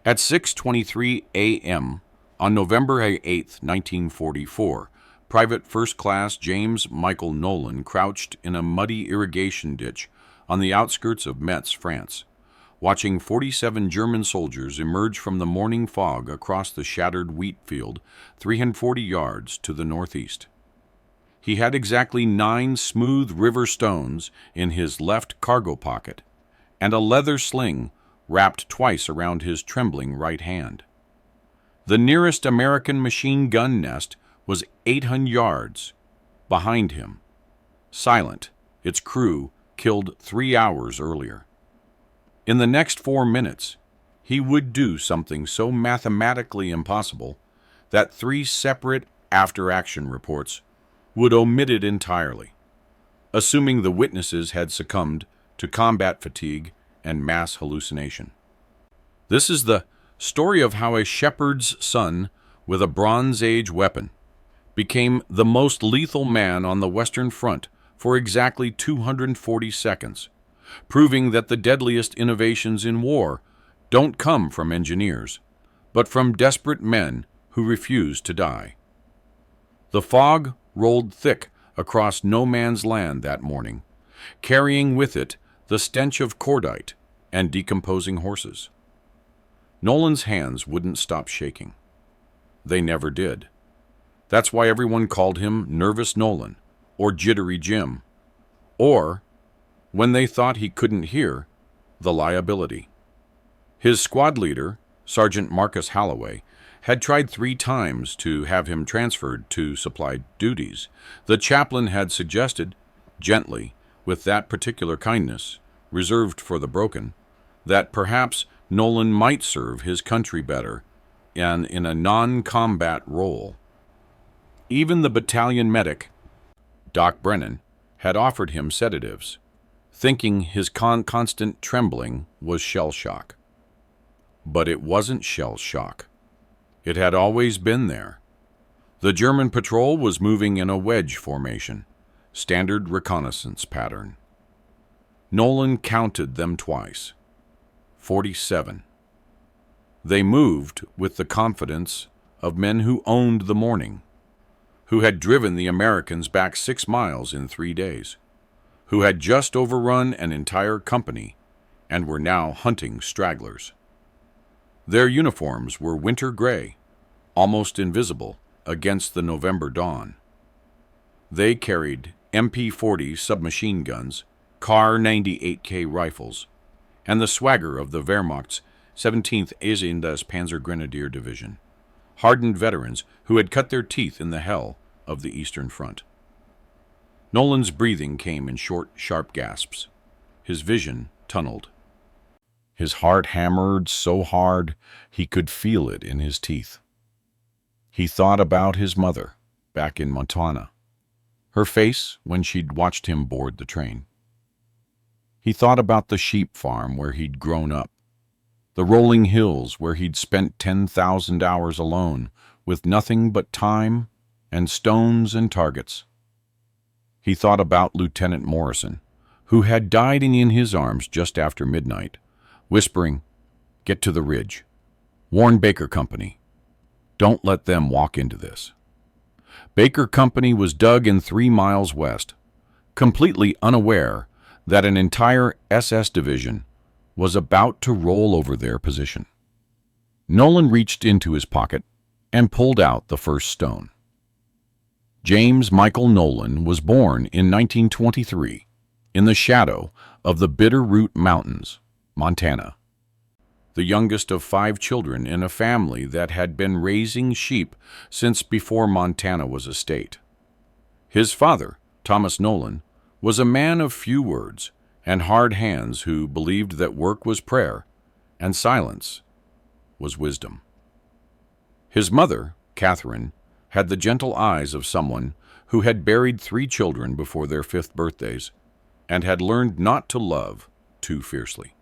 At 6:23 a.m. on November 8, 1944, Private First Class James Michael Nolan crouched in a muddy irrigation ditch on the outskirts of Metz, France, watching 47 German soldiers emerge from the morning fog across the shattered wheat field 340 yards to the northeast. He had exactly 9 smooth river stones in his left cargo pocket and a leather sling wrapped twice around his trembling right hand. The nearest American machine gun nest was 800 yards behind him, silent, its crew killed 3 hours earlier. In the next 4 minutes, he would do something so mathematically impossible that 3 separate after-action reports would omit it entirely, assuming the witnesses had succumbed to combat fatigue and mass hallucination. This is the story of how a shepherd's son with a Bronze Age weapon became the most lethal man on the Western Front for exactly 240 seconds, proving that the deadliest innovations in war don't come from engineers, but from desperate men who refuse to die. The fog rolled thick across no man's land that morning, carrying with it the stench of cordite and decomposing horses. Nolan's hands wouldn't stop shaking. They never did. That's why everyone called him Nervous Nolan, or Jittery Jim, or, when they thought he couldn't hear, the liability. His squad leader, Sergeant Marcus Halloway, had tried 3 times to have him transferred to supply duties. The chaplain had suggested, gently, with that particular kindness, reserved for the broken, that perhaps Nolan might serve his country better and in a non-combat role. Even the battalion medic, Doc Brennan, had offered him sedatives, thinking his constant trembling was shell shock. But it wasn't shell shock. It had always been there. The German patrol was moving in a wedge formation, standard reconnaissance pattern. Nolan counted them twice. 47. They moved with the confidence of men who owned the morning, who had driven the Americans back 6 miles in 3 days, who had just overrun an entire company and were now hunting stragglers. Their uniforms were winter gray, almost invisible against the November dawn. They carried MP-40 submachine guns, Kar 98K rifles, and the swagger of the Wehrmacht's 17th Eisendes Panzer Grenadier Division, hardened veterans who had cut their teeth in the hell of the Eastern Front. Nolan's breathing came in short, sharp gasps. His vision tunneled. His heart hammered so hard he could feel it in his teeth. He thought about his mother back in Montana, her face when she'd watched him board the train. He thought about the sheep farm where he'd grown up, the rolling hills where he'd spent 10,000 hours alone with nothing but time and stones and targets. He thought about Lieutenant Morrison, who had died in his arms just after midnight, whispering, "Get to the ridge. Warn Baker Company. Don't let them walk into this." Baker Company was dug in 3 miles west, completely unaware that an entire SS division was about to roll over their position. Nolan reached into his pocket and pulled out the first stone. James Michael Nolan was born in 1923 in the shadow of the Bitterroot Mountains, Montana. The youngest of 5 children in a family that had been raising sheep since before Montana was a state. His father, Thomas Nolan, was a man of few words and hard hands who believed that work was prayer and silence was wisdom. His mother, Catherine, had the gentle eyes of someone who had buried 3 children before their 5th birthdays and had learned not to love too fiercely.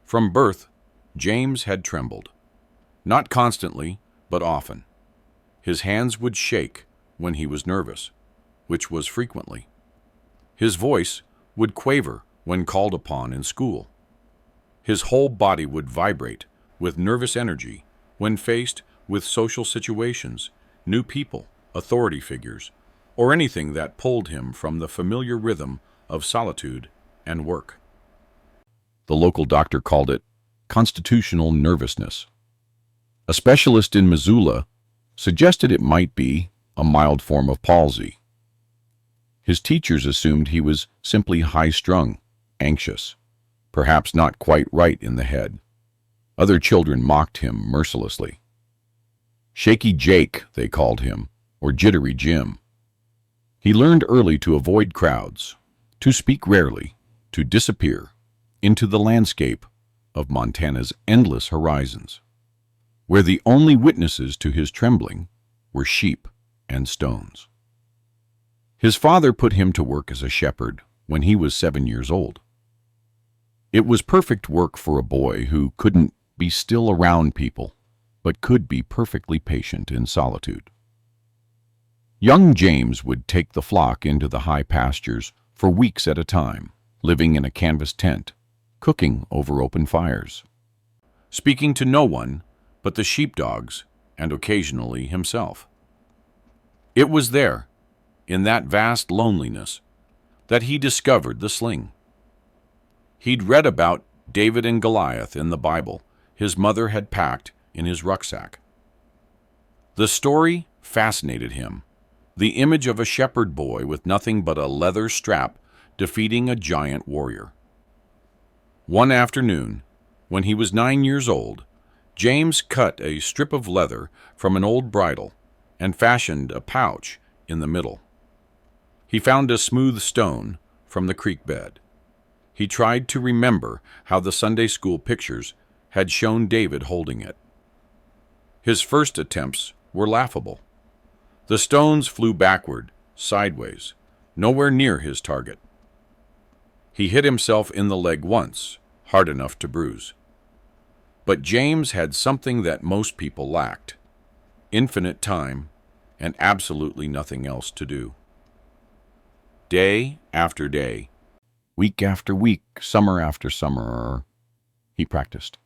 From birth, James had trembled, not constantly, but often. His hands would shake when he was nervous, which was frequently. His voice would quaver when called upon in school. His whole body would vibrate with nervous energy when faced with social situations, new people, authority figures, or anything that pulled him from the familiar rhythm of solitude and work. The local doctor called it constitutional nervousness. A specialist in Missoula suggested it might be a mild form of palsy. His teachers assumed he was simply high-strung, anxious, perhaps not quite right in the head. Other children mocked him mercilessly. Shaky Jake, they called him, or Jittery Jim. He learned early to avoid crowds, to speak rarely, to disappear into the landscape of Montana's endless horizons, where the only witnesses to his trembling were sheep and stones. His father put him to work as a shepherd when he was 7 years old. It was perfect work for a boy who couldn't be still around people, but could be perfectly patient in solitude. Young James would take the flock into the high pastures for weeks at a time, living in a canvas tent, cooking over open fires, speaking to no one but the sheepdogs and occasionally himself. It was there, in that vast loneliness, that he discovered the sling. He'd read about David and Goliath in the Bible his mother had packed in his rucksack. The story fascinated him, the image of a shepherd boy with nothing but a leather strap defeating a giant warrior. One afternoon, when he was 9 years old, James cut a strip of leather from an old bridle and fashioned a pouch in the middle. He found a smooth stone from the creek bed. He tried to remember how the Sunday school pictures had shown David holding it. His first attempts were laughable. The stones flew backward, sideways, nowhere near his target. He hit himself in the leg once, hard enough to bruise. But James had something that most people lacked: infinite time and absolutely nothing else to do. Day after day, week after week, summer after summer, he practiced.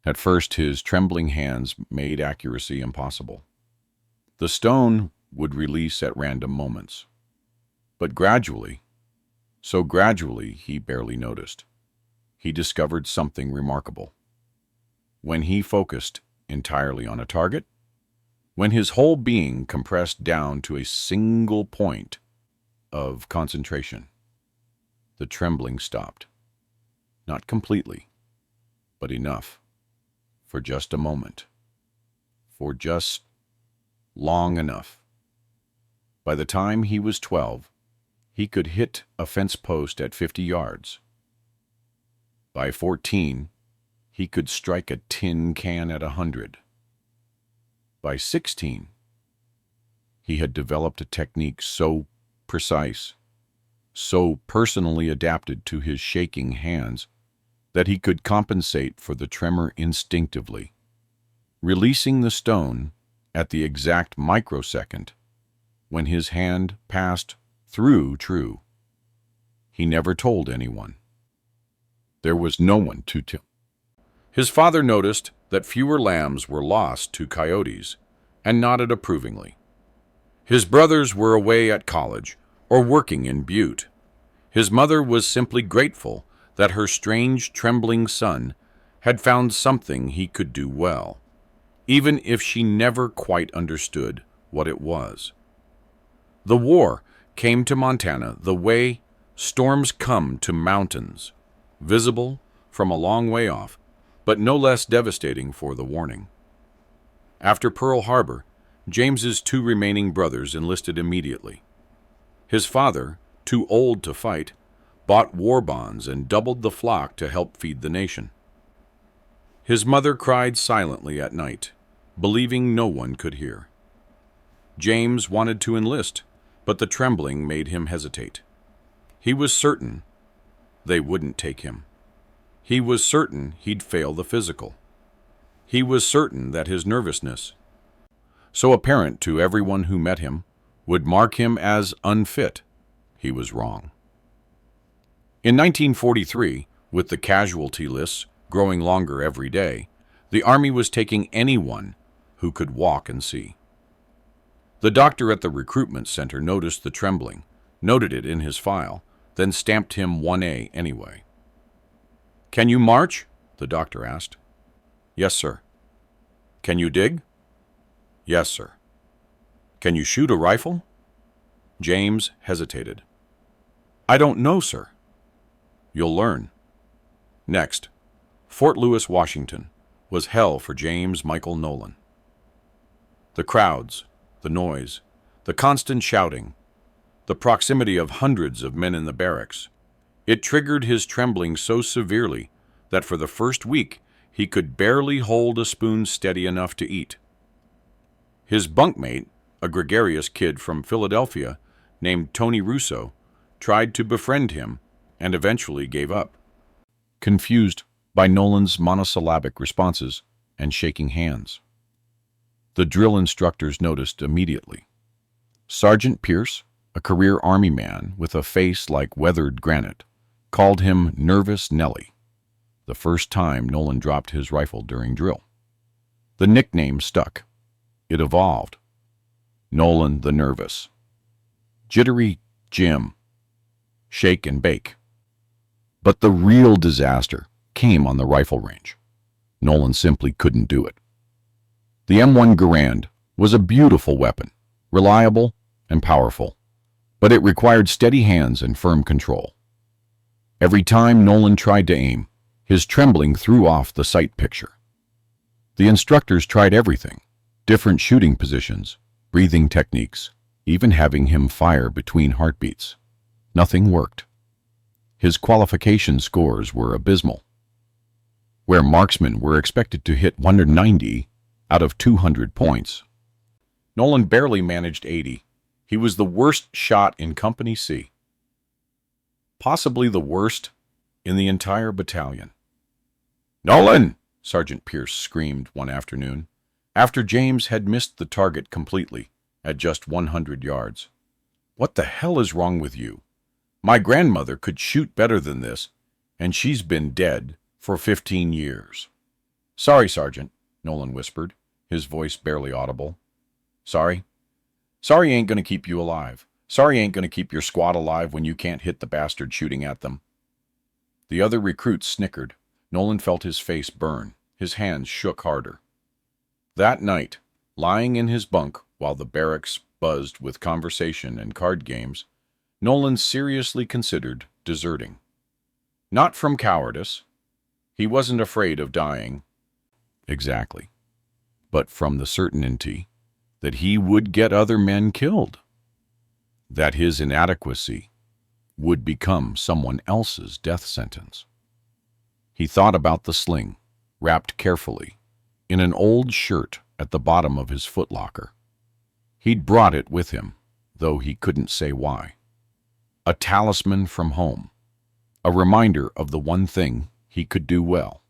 At first, his trembling hands made accuracy impossible. The stone would release at random moments. But gradually, so gradually he barely noticed, he discovered something remarkable. When he focused entirely on a target, when his whole being compressed down to a single point of concentration, the trembling stopped. Not completely, but enough. For just a moment. For just long enough. By the time he was 12, he could hit a fence post at 50 yards. By 14, he could strike a tin can at 100. By 16, he had developed a technique so precise, so personally adapted to his shaking hands, that he could compensate for the tremor instinctively, releasing the stone at the exact microsecond when his hand passed through true. He never told anyone. There was no one to tell. His father noticed that fewer lambs were lost to coyotes and nodded approvingly. His brothers were away at college or working in Butte. His mother was simply grateful that her strange, trembling son had found something he could do well, even if she never quite understood what it was. The war came to Montana the way storms come to mountains, visible from a long way off, but no less devastating for the warning. After Pearl Harbor, James's 2 remaining brothers enlisted immediately. His father, too old to fight, bought war bonds and doubled the flock to help feed the nation. His mother cried silently at night, believing no one could hear. James wanted to enlist, but the trembling made him hesitate. He was certain they wouldn't take him. He was certain he'd fail the physical. He was certain that his nervousness, so apparent to everyone who met him, would mark him as unfit. He was wrong. In 1943, with the casualty lists growing longer every day, the Army was taking anyone who could walk and see. The doctor at the recruitment center noticed the trembling, noted it in his file, then stamped him 1A anyway. "Can you march?" the doctor asked. "Yes, sir." "Can you dig?" "Yes, sir." "Can you shoot a rifle?" James hesitated. "I don't know, sir." "You'll learn." Next, Fort Lewis, Washington, was hell for James Michael Nolan. The crowds, the noise, the constant shouting, the proximity of hundreds of men in the barracks. It triggered his trembling so severely that for the first week he could barely hold a spoon steady enough to eat. His bunkmate, a gregarious kid from Philadelphia named Tony Russo, tried to befriend him and eventually gave up, confused by Nolan's monosyllabic responses and shaking hands. The drill instructors noticed immediately. Sergeant Pierce, a career Army man with a face like weathered granite, called him Nervous Nellie, the first time Nolan dropped his rifle during drill. The nickname stuck. It evolved. Nolan the Nervous. Jittery Jim. Shake and bake. But the real disaster came on the rifle range. Nolan simply couldn't do it. The M1 Garand was a beautiful weapon, reliable and powerful, but it required steady hands and firm control. Every time Nolan tried to aim, his trembling threw off the sight picture. The instructors tried everything, different shooting positions, breathing techniques, even having him fire between heartbeats. Nothing worked. His qualification scores were abysmal. Where marksmen were expected to hit 190 out of 200 points, Nolan barely managed 80. He was the worst shot in Company C. Possibly the worst in the entire battalion. "Nolan!" Sergeant Pierce screamed one afternoon, after James had missed the target completely at just 100 yards. "What the hell is wrong with you? My grandmother could shoot better than this, and she's been dead for 15 years. "Sorry, Sergeant," Nolan whispered, his voice barely audible. "Sorry. Sorry ain't gonna keep you alive. Sorry ain't gonna keep your squad alive when you can't hit the bastard shooting at them." The other recruits snickered. Nolan felt his face burn. His hands shook harder. That night, lying in his bunk while the barracks buzzed with conversation and card games, Nolan seriously considered deserting. Not from cowardice. He wasn't afraid of dying. Exactly. But from the certainty that he would get other men killed. That his inadequacy would become someone else's death sentence. He thought about the sling, wrapped carefully, in an old shirt at the bottom of his footlocker. He'd brought it with him, though he couldn't say why. A talisman from home. A reminder of the one thing he could do well.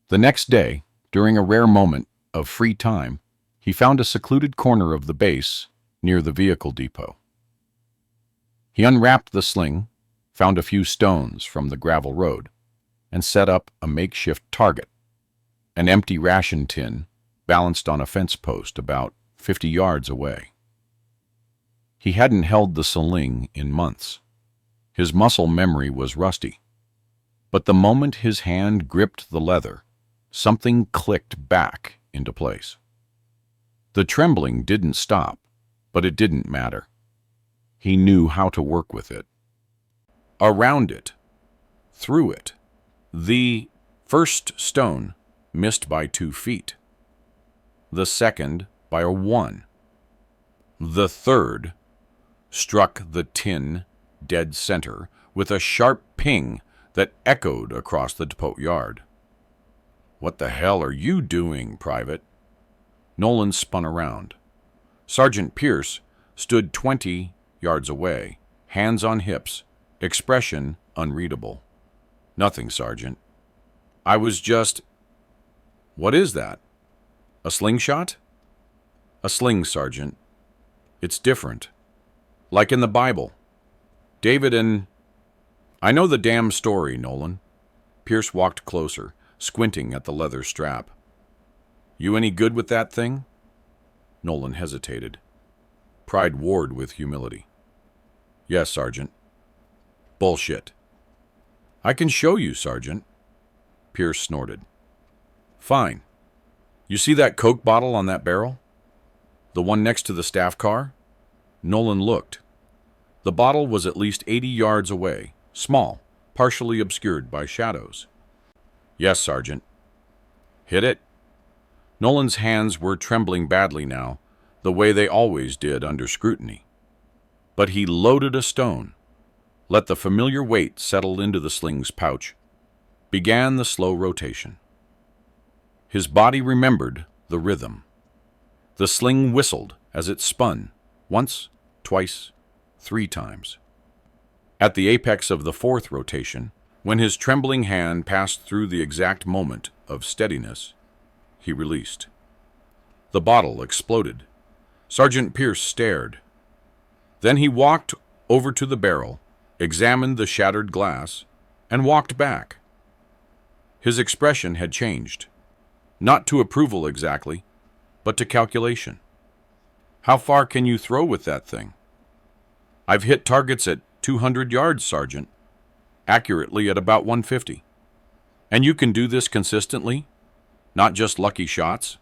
The next day, during a rare moment of free time, he found a secluded corner of the base near the vehicle depot. He unwrapped the sling, found a few stones from the gravel road, and set up a makeshift target, an empty ration tin balanced on a fence post about 50 yards away. He hadn't held the sling in months. His muscle memory was rusty. But the moment his hand gripped the leather, something clicked back into place. The trembling didn't stop, but it didn't matter. He knew how to work with it. Around it. Through it. The first stone missed by 2 feet. The second by a 1. The third struck the tin dead center with a sharp ping that echoed across the depot yard. "What the hell are you doing, Private?" Nolan spun around. Sergeant Pierce stood 20 yards away, hands on hips, expression unreadable. "Nothing, Sergeant. I was just—" "What is that? A slingshot?" "A sling, Sergeant. It's different. Like in the Bible. David and—" "I know the damn story, Nolan. Pierce walked closer, squinting at the leather strap. "You any good with that thing?" Nolan hesitated. Pride warred with humility. "Yes, Sergeant." "Bullshit." "I can show you, Sergeant." Pierce snorted. "Fine. You see that Coke bottle on that barrel? The one next to the staff car?" Nolan looked. The bottle was at least 80 yards away, small, partially obscured by shadows. "Yes, Sergeant." "Hit it?" Nolan's hands were trembling badly now, the way they always did under scrutiny. But he loaded a stone, let the familiar weight settle into the sling's pouch, began the slow rotation. His body remembered the rhythm. The sling whistled as it spun, once, twice, 3 times. At the apex of the 4th rotation, when his trembling hand passed through the exact moment of steadiness, he released. The bottle exploded. Sergeant Pierce stared. Then he walked over to the barrel, examined the shattered glass, and walked back. His expression had changed. Not to approval exactly, but to calculation. "How far can you throw with that thing?" "I've hit targets at 200 yards, Sergeant. Accurately at about 150. "And you can do this consistently? Not just lucky shots?"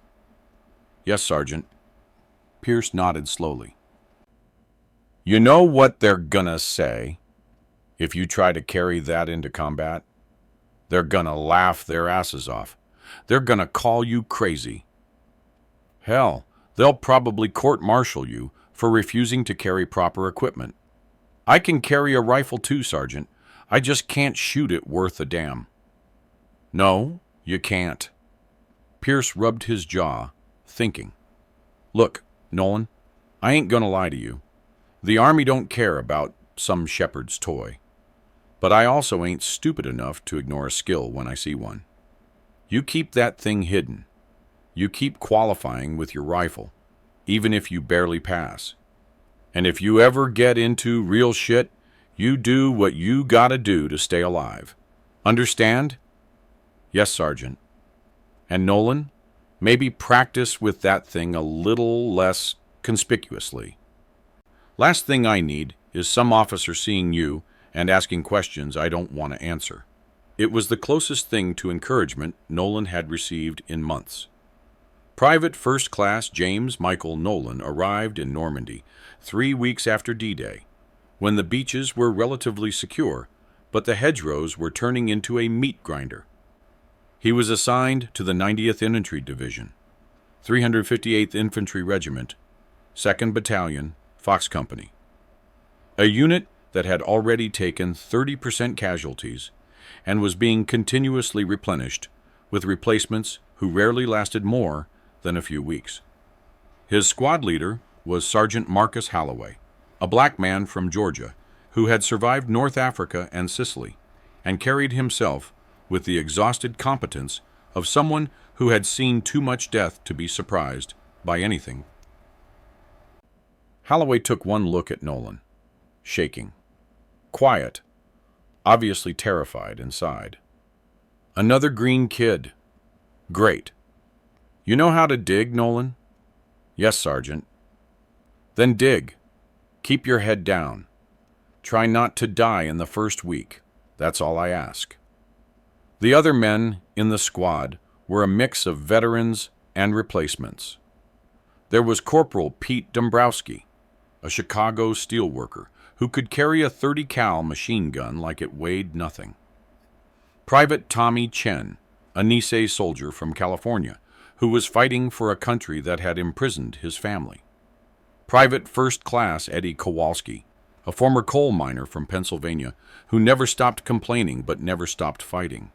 "Yes, Sergeant." Pierce nodded slowly. "You know what they're gonna say if you try to carry that into combat? They're gonna laugh their asses off. They're gonna call you crazy. Hell, they'll probably court-martial you for refusing to carry proper equipment. I can carry a rifle too, Sergeant. I just can't shoot it worth a damn." "No, you can't." Pierce rubbed his jaw, thinking. "Look, Nolan, I ain't gonna lie to you. The Army don't care about some shepherd's toy. But I also ain't stupid enough to ignore a skill when I see one. You keep that thing hidden. You keep qualifying with your rifle, even if you barely pass. And if you ever get into real shit, you do what you gotta do to stay alive. Understand?" "Yes, Sergeant." "And Nolan, maybe practice with that thing a little less conspicuously. Last thing I need is some officer seeing you and asking questions I don't want to answer." It was the closest thing to encouragement Nolan had received in months. Private First Class James Michael Nolan arrived in Normandy 3 weeks after D-Day, when the beaches were relatively secure, but the hedgerows were turning into a meat grinder. He was assigned to the 90th Infantry Division, 358th Infantry Regiment, 2nd Battalion, Fox Company. A unit that had already taken 30% casualties and was being continuously replenished with replacements who rarely lasted more than a few weeks. His squad leader was Sergeant Marcus Holloway, a black man from Georgia who had survived North Africa and Sicily and carried himself with the exhausted competence of someone who had seen too much death to be surprised by anything. Holloway took one look at Nolan, shaking, quiet, obviously terrified inside. "Another green kid. Great. You know how to dig, Nolan?" "Yes, Sergeant." "Then dig. Keep your head down. Try not to die in the first week. That's all I ask." The other men in the squad were a mix of veterans and replacements. There was Corporal Pete Dombrowski, a Chicago steelworker who could carry a 30 cal machine gun like it weighed nothing. Private Tommy Chen, a Nisei soldier from California, who was fighting for a country that had imprisoned his family. Private First Class Eddie Kowalski, a former coal miner from Pennsylvania who never stopped complaining but never stopped fighting.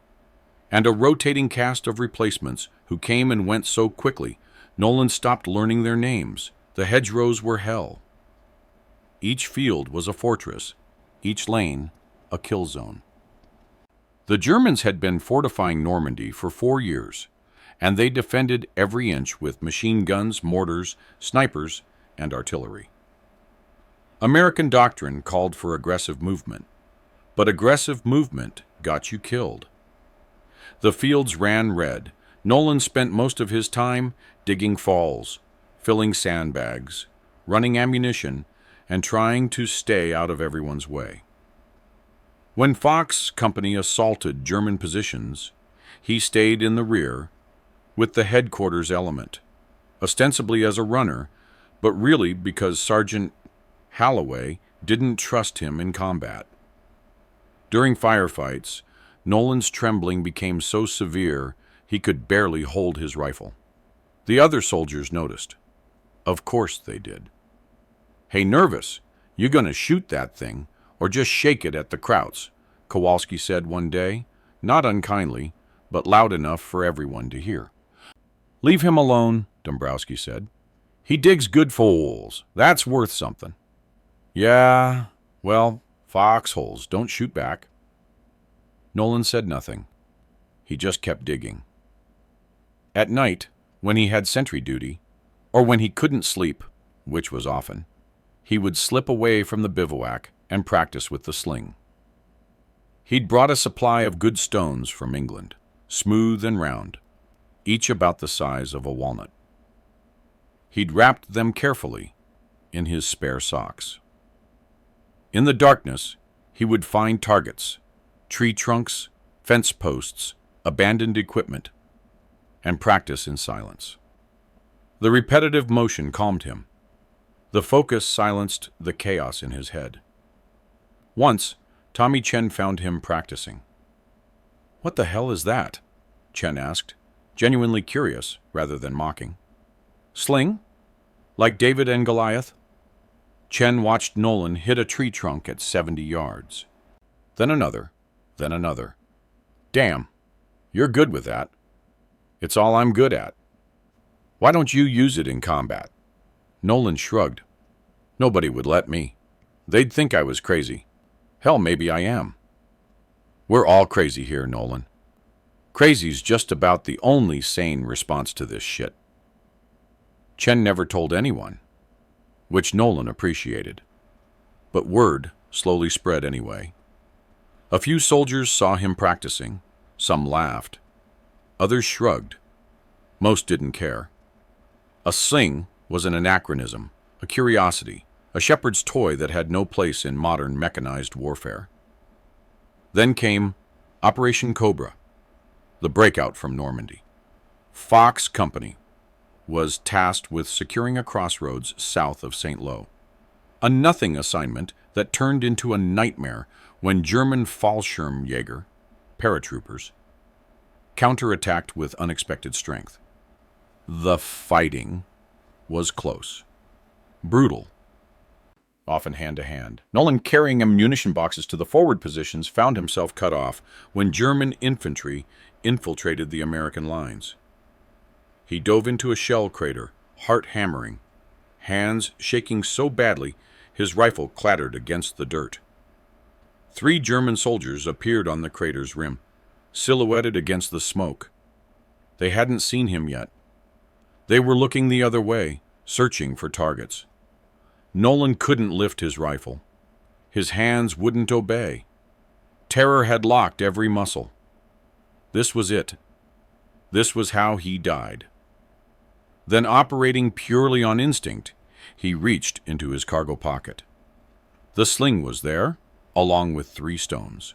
And a rotating cast of replacements who came and went so quickly, Nolan stopped learning their names. The hedgerows were hell. Each field was a fortress, each lane a kill zone. The Germans had been fortifying Normandy for 4 years, and they defended every inch with machine guns, mortars, snipers, and artillery. American doctrine called for aggressive movement, but aggressive movement got you killed. The fields ran red. Nolan spent most of his time digging falls, filling sandbags, running ammunition, and trying to stay out of everyone's way. When Fox Company assaulted German positions, he stayed in the rear with the headquarters element, ostensibly as a runner, but really because Sergeant Holloway didn't trust him in combat. During firefights, Nolan's trembling became so severe he could barely hold his rifle. The other soldiers noticed. Of course they did. "Hey, Nervous, you gonna shoot that thing, or just shake it at the Krauts?" Kowalski said one day, not unkindly, but loud enough for everyone to hear. "Leave him alone," Dombrowski said. "He digs good foals. That's worth something." "Yeah, well, foxholes don't shoot back." Nolan said nothing. He just kept digging. At night, when he had sentry duty, or when he couldn't sleep, which was often, he would slip away from the bivouac and practice with the sling. He'd brought a supply of good stones from England, smooth and round, each about the size of a walnut. He'd wrapped them carefully in his spare socks. In the darkness, he would find targets, tree trunks, fence posts, abandoned equipment, and practice in silence. The repetitive motion calmed him. The focus silenced the chaos in his head. Once, Tommy Chen found him practicing. "What the hell is that?" Chen asked, genuinely curious rather than mocking. "Sling? Like David and Goliath?" Chen watched Nolan hit a tree trunk at 70 yards. Then another, then another. "Damn, you're good with that." "It's all I'm good at." "Why don't you use it in combat?" Nolan shrugged. "Nobody would let me. They'd think I was crazy. Hell, maybe I am." "We're all crazy here, Nolan. Crazy's just about the only sane response to this shit." Chen never told anyone, which Nolan appreciated. But word slowly spread anyway. A few soldiers saw him practicing. Some laughed. Others shrugged. Most didn't care. A sling was an anachronism, a curiosity, a shepherd's toy that had no place in modern mechanized warfare. Then came Operation Cobra, the breakout from Normandy. Fox Company was tasked with securing a crossroads south of St. Lo. A nothing assignment that turned into a nightmare when German Fallschirmjäger, paratroopers, counterattacked with unexpected strength. The fighting was close, brutal, often hand-to-hand. Nolan, carrying ammunition boxes to the forward positions, found himself cut off when German infantry infiltrated the American lines. He dove into a shell crater, heart hammering, hands shaking so badly his rifle clattered against the dirt. 3 German soldiers appeared on the crater's rim, silhouetted against the smoke. They hadn't seen him yet. They were looking the other way, searching for targets. Nolan couldn't lift his rifle. His hands wouldn't obey. Terror had locked every muscle. This was it. This was how he died. Then, operating purely on instinct, he reached into his cargo pocket. The sling was there, along with 3 stones.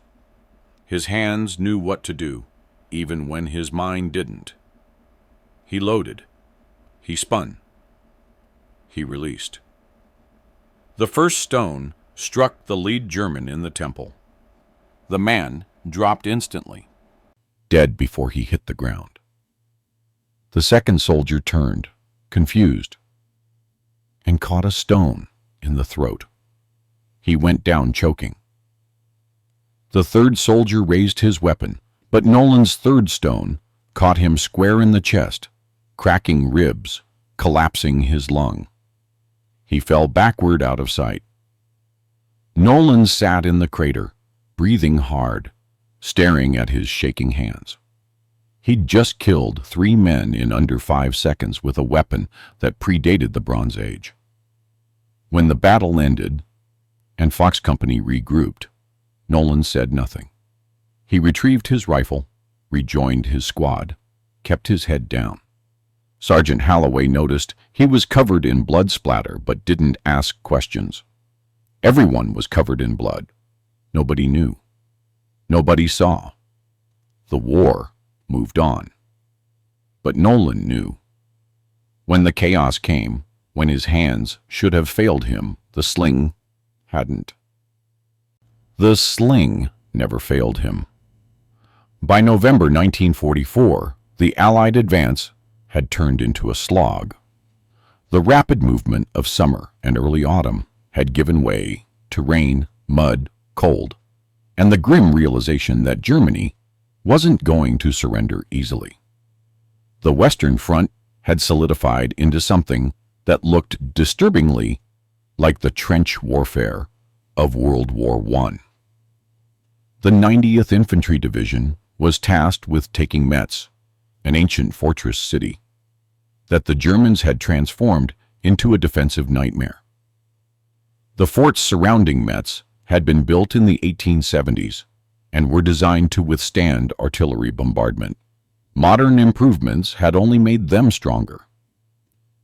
His hands knew what to do, even when his mind didn't. He loaded. He spun. He released. The first stone struck the lead German in the temple. The man dropped instantly, dead before he hit the ground. The second soldier turned, confused, and caught a stone in the throat. He went down choking. The third soldier raised his weapon, but Nolan's third stone caught him square in the chest, cracking ribs, collapsing his lung. He fell backward out of sight. Nolan sat in the crater, breathing hard, staring at his shaking hands. He'd just killed 3 men in under 5 seconds with a weapon that predated the Bronze Age. When the battle ended and Fox Company regrouped, Nolan said nothing. He retrieved his rifle, rejoined his squad, kept his head down. Sergeant Holloway noticed he was covered in blood splatter but didn't ask questions. Everyone was covered in blood. Nobody knew. Nobody saw. The war moved on. But Nolan knew. When the chaos came, when his hands should have failed him, the sling hadn't. The sling never failed him. By November 1944, the Allied advance had turned into a slog. The rapid movement of summer and early autumn had given way to rain, mud, cold, and the grim realization that Germany wasn't going to surrender easily. The Western Front had solidified into something that looked disturbingly like the trench warfare of World War I. The 90th Infantry Division was tasked with taking Metz, an ancient fortress city that the Germans had transformed into a defensive nightmare. The forts surrounding Metz had been built in the 1870s and were designed to withstand artillery bombardment. Modern improvements had only made them stronger.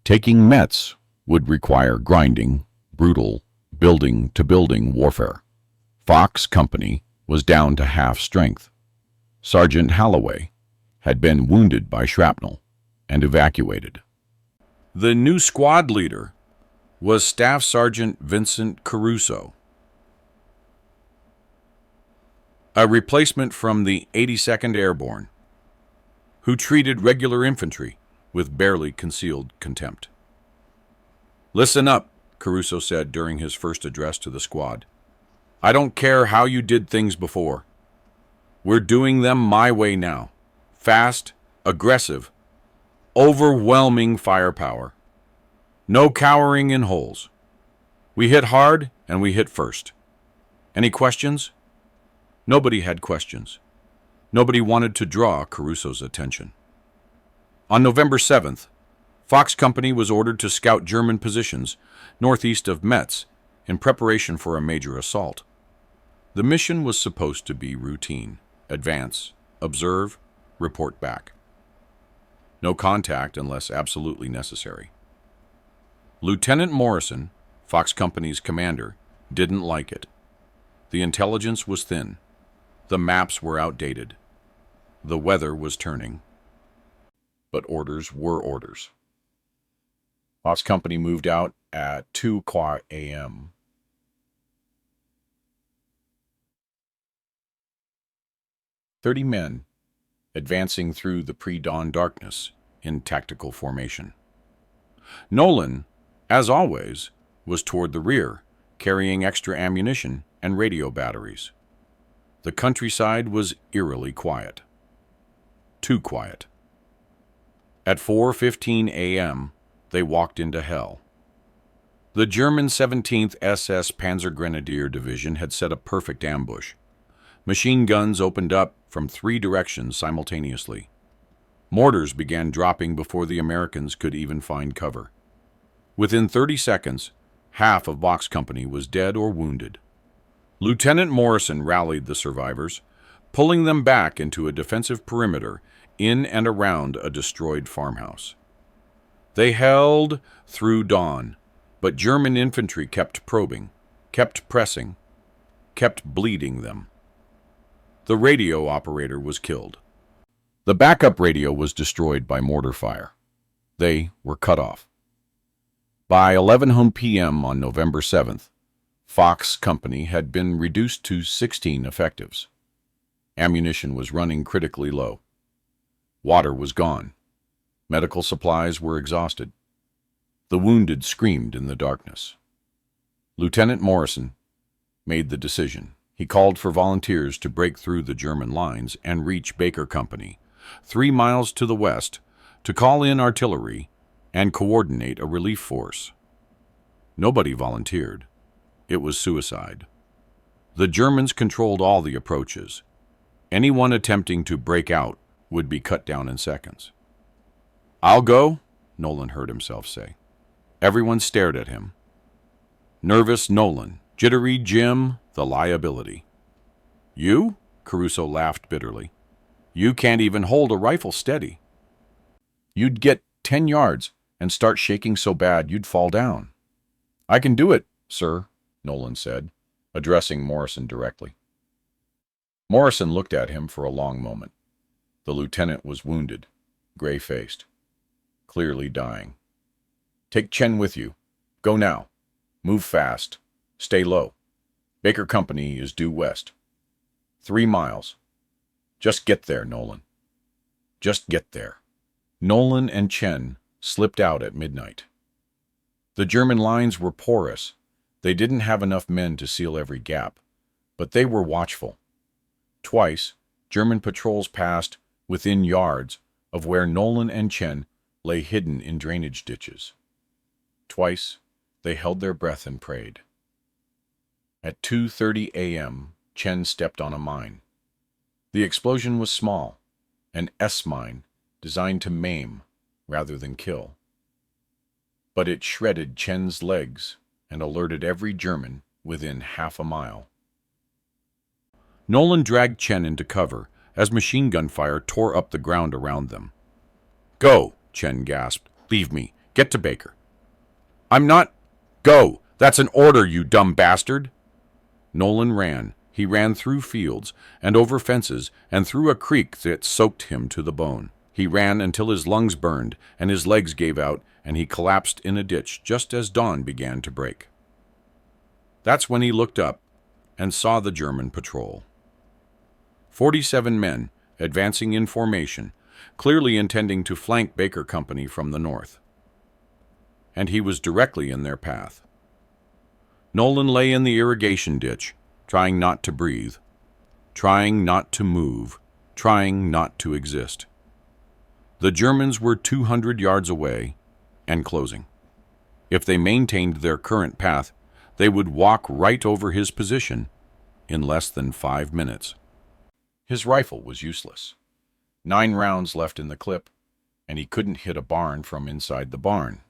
Taking Metz would require grinding, brutal, building-to-building warfare. Fox Company was down to half strength. Sergeant Holloway had been wounded by shrapnel and evacuated. The new squad leader was Staff Sergeant Vincent Caruso, a replacement from the 82nd Airborne, who treated regular infantry with barely concealed contempt. "Listen up," Caruso said during his first address to the squad. "I don't care how you did things before. We're doing them my way now. Fast, aggressive, overwhelming firepower. No cowering in holes. We hit hard and we hit first. Any questions?" Nobody had questions. Nobody wanted to draw Caruso's attention. On November 7th, Fox Company was ordered to scout German positions northeast of Metz in preparation for a major assault. The mission was supposed to be routine: advance, observe, report back. No contact unless absolutely necessary. Lieutenant Morrison, Fox Company's commander, didn't like it. The intelligence was thin. The maps were outdated. The weather was turning. But orders were orders. Fox Company moved out at 2 a.m. 30 men, advancing through the pre-dawn darkness in tactical formation. Nolan, as always, was toward the rear, carrying extra ammunition and radio batteries. The countryside was eerily quiet. Too quiet. At 4:15 a.m., they walked into hell. The German 17th SS Panzergrenadier Division had set a perfect ambush. Machine guns opened up from 3 directions simultaneously. Mortars began dropping before the Americans could even find cover. Within 30 seconds, half of Fox Company was dead or wounded. Lieutenant Morrison rallied the survivors, pulling them back into a defensive perimeter in and around a destroyed farmhouse. They held through dawn, but German infantry kept probing, kept pressing, kept bleeding them. The radio operator was killed. The backup radio was destroyed by mortar fire. They were cut off. By 11 p.m. on November 7th, Fox Company had been reduced to 16 effectives. Ammunition was running critically low. Water was gone. Medical supplies were exhausted. The wounded screamed in the darkness. Lieutenant Morrison made the decision. He called for volunteers to break through the German lines and reach Baker Company, 3 miles to the west, to call in artillery and coordinate a relief force. Nobody volunteered. It was suicide. The Germans controlled all the approaches. Anyone attempting to break out would be cut down in seconds. "I'll go," Nolan heard himself say. Everyone stared at him. Nervous Nolan, jittery Jim, the liability. "You?" Caruso laughed bitterly. You can't even hold a rifle steady. You'd get 10 yards and start shaking so bad you'd fall down. I can do it, sir, Nolan said, addressing Morrison directly. Morrison looked at him for a long moment. The lieutenant was wounded, gray-faced, clearly dying. Take Chen with you. Go now. Move fast. Stay low. Baker Company is due west. 3 miles. Just get there, Nolan. Just get there. Nolan and Chen slipped out at midnight. The German lines were porous. They didn't have enough men to seal every gap, but they were watchful. Twice, German patrols passed within yards of where Nolan and Chen lay hidden in drainage ditches. Twice, they held their breath and prayed. At 2:30 a.m., Chen stepped on a mine. The explosion was small, an S-mine designed to maim rather than kill. But it shredded Chen's legs and alerted every German within half a mile. Nolan dragged Chen into cover as machine gun fire tore up the ground around them. Go, Chen gasped. Leave me. Get to Baker. I'm not. Go! That's an order, you dumb bastard! Nolan ran. He ran through fields and over fences and through a creek that soaked him to the bone. He ran until his lungs burned and his legs gave out and he collapsed in a ditch just as dawn began to break. That's when he looked up and saw the German patrol. 47 men advancing in formation, clearly intending to flank Baker Company from the north. And he was directly in their path. Nolan lay in the irrigation ditch, trying not to breathe, trying not to move, trying not to exist. The Germans were 200 yards away and closing. If they maintained their current path, they would walk right over his position in less than 5 minutes. His rifle was useless. 9 rounds left in the clip, and he couldn't hit a barn from inside the barn.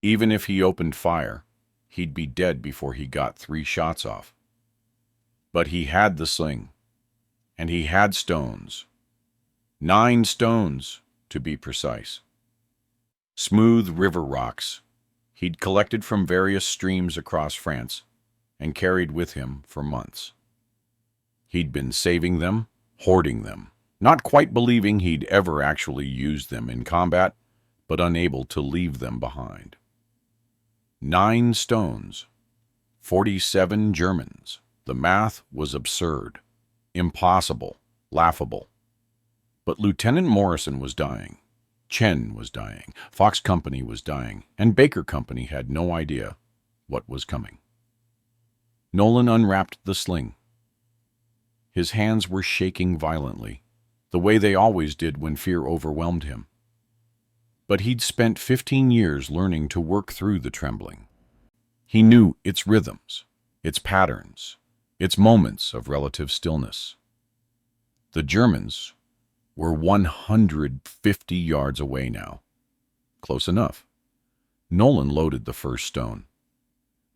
Even if he opened fire, he'd be dead before he got 3 shots off. But he had the sling, and he had stones. 9 stones, to be precise. Smooth river rocks he'd collected from various streams across France and carried with him for months. He'd been saving them, hoarding them, not quite believing he'd ever actually used them in combat, but unable to leave them behind. 9 stones, 47 Germans. The math was absurd, impossible, laughable. But Lieutenant Morrison was dying. Chen was dying. Fox Company was dying. And Baker Company had no idea what was coming. Nolan unwrapped the sling. His hands were shaking violently, the way they always did when fear overwhelmed him. But he'd spent 15 years learning to work through the trembling. He knew its rhythms, its patterns, its moments of relative stillness. The Germans were 150 yards away now. Close enough. Nolan loaded the first stone.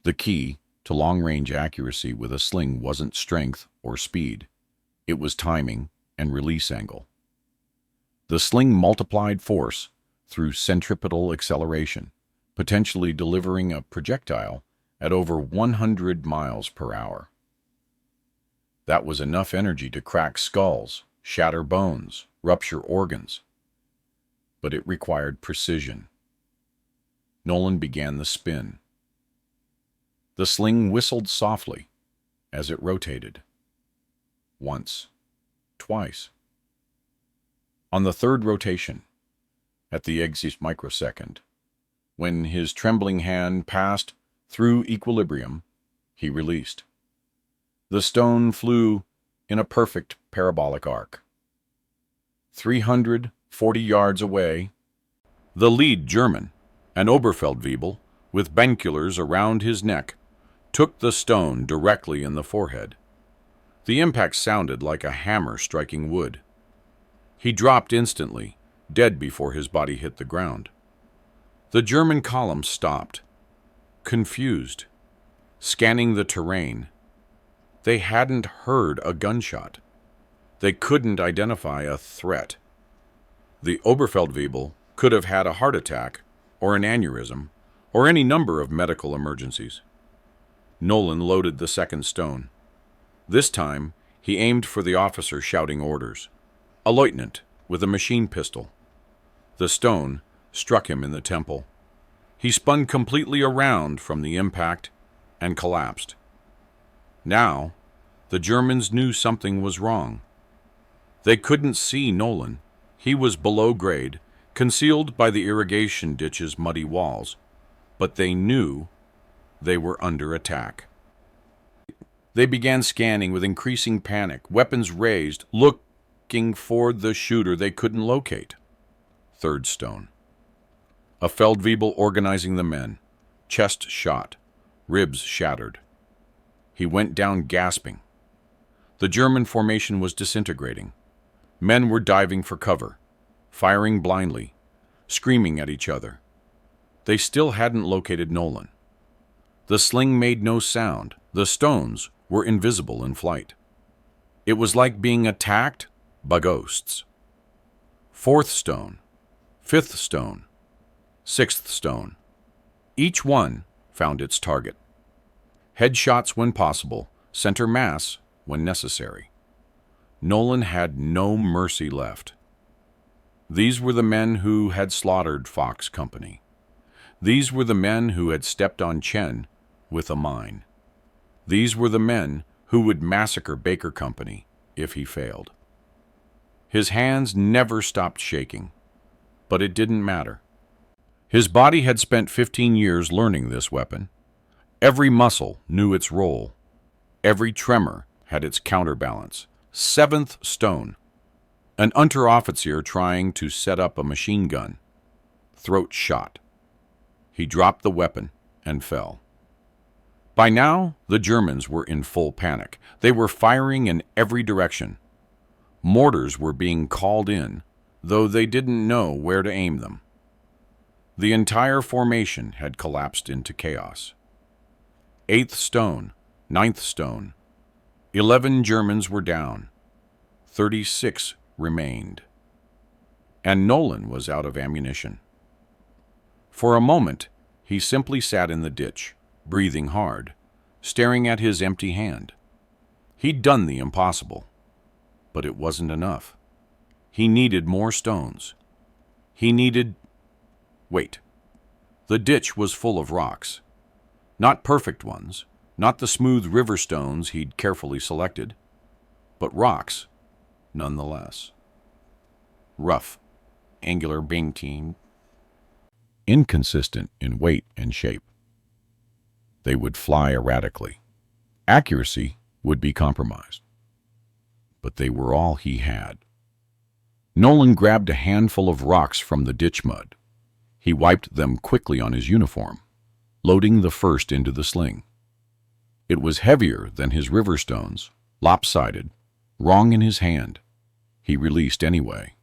The key to long-range accuracy with a sling wasn't strength or speed. It was timing and release angle. The sling multiplied force through centripetal acceleration, potentially delivering a projectile at over 100 miles per hour. That was enough energy to crack skulls, shatter bones, rupture organs. But it required precision. Nolan began the spin. The sling whistled softly as it rotated. Once, twice. On the third rotation, at the exit microsecond, when his trembling hand passed through equilibrium, he released. The stone flew in a perfect parabolic arc. 340 yards away, the lead German, an Oberfeldwebel with binoculars around his neck, took the stone directly in the forehead. The impact sounded like a hammer striking wood. He dropped instantly, dead before his body hit the ground. The German column stopped, confused, scanning the terrain. They hadn't heard a gunshot. They couldn't identify a threat. The Oberfeldwebel could have had a heart attack, or an aneurysm, or any number of medical emergencies. Nolan loaded the second stone. This time, he aimed for the officer shouting orders, a lieutenant with a machine pistol. The stone struck him in the temple. He spun completely around from the impact and collapsed. Now, the Germans knew something was wrong. They couldn't see Nolan. He was below grade, concealed by the irrigation ditch's muddy walls, but they knew they were under attack. They began scanning with increasing panic, weapons raised, looking for the shooter they couldn't locate. Third stone. A Feldwebel organizing the men, chest shot, ribs shattered. He went down gasping. The German formation was disintegrating. Men were diving for cover, firing blindly, screaming at each other. They still hadn't located Nolan. The sling made no sound. The stones were invisible in flight. It was like being attacked by ghosts. Fourth stone, fifth stone, sixth stone. Each one found its target. Headshots when possible, center mass when necessary. Nolan had no mercy left. These were the men who had slaughtered Fox Company. These were the men who had stepped on Chen with a mine. These were the men who would massacre Baker Company if he failed. His hands never stopped shaking, but it didn't matter. His body had spent 15 years learning this weapon. Every muscle knew its role. Every tremor had its counterbalance. Seventh stone. An Unteroffizier trying to set up a machine gun. Throat shot. He dropped the weapon and fell. By now, the Germans were in full panic. They were firing in every direction. Mortars were being called in, though they didn't know where to aim them. The entire formation had collapsed into chaos. Eighth stone, ninth stone. 11 Germans were down. 36 remained. And Nolan was out of ammunition. For a moment, he simply sat in the ditch, breathing hard, staring at his empty hand. He'd done the impossible, but it wasn't enough. He needed more stones. He needed... Wait. The ditch was full of rocks. Not perfect ones, not the smooth river stones he'd carefully selected, but rocks nonetheless. Rough, angular being inconsistent in weight and shape. They would fly erratically. Accuracy would be compromised. But they were all he had. Nolan grabbed a handful of rocks from the ditch mud. He wiped them quickly on his uniform, loading the first into the sling. It was heavier than his river stones, lopsided, wrong in his hand. He released anyway.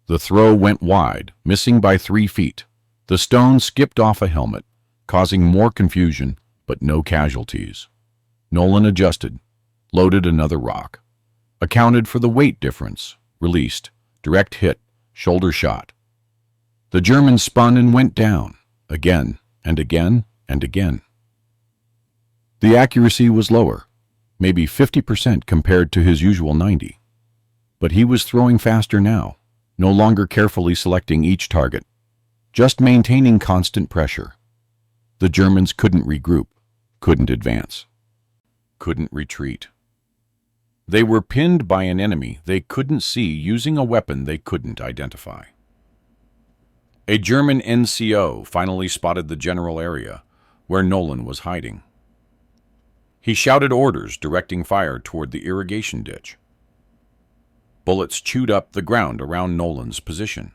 The throw went wide, missing by 3 feet. The stone skipped off a helmet, causing more confusion, but no casualties. Nolan adjusted, loaded another rock, accounted for the weight difference, released, direct hit, shoulder shot. The German spun and went down, again and again and again. The accuracy was lower, maybe 50% compared to his usual 90. But he was throwing faster now, no longer carefully selecting each target, just maintaining constant pressure. The Germans couldn't regroup, couldn't advance, couldn't retreat. They were pinned by an enemy they couldn't see using a weapon they couldn't identify. A German NCO finally spotted the general area where Nolan was hiding. He shouted orders directing fire toward the irrigation ditch. Bullets chewed up the ground around Nolan's position.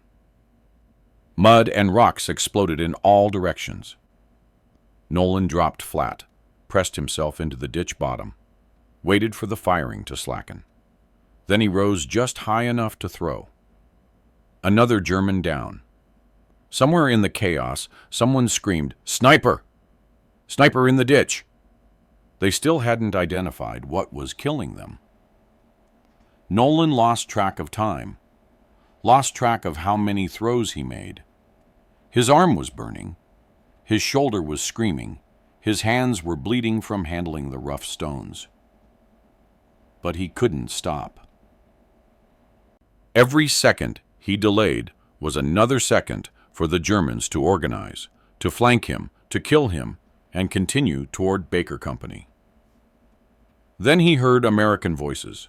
Mud and rocks exploded in all directions. Nolan dropped flat, pressed himself into the ditch bottom, waited for the firing to slacken. Then he rose just high enough to throw. Another German down. Somewhere in the chaos, someone screamed, "Sniper! Sniper in the ditch!" They still hadn't identified what was killing them. Nolan lost track of time, lost track of how many throws he made. His arm was burning, his shoulder was screaming, his hands were bleeding from handling the rough stones. But he couldn't stop. Every second he delayed was another second for the Germans to organize, to flank him, to kill him, and continue toward Baker Company. Then he heard American voices.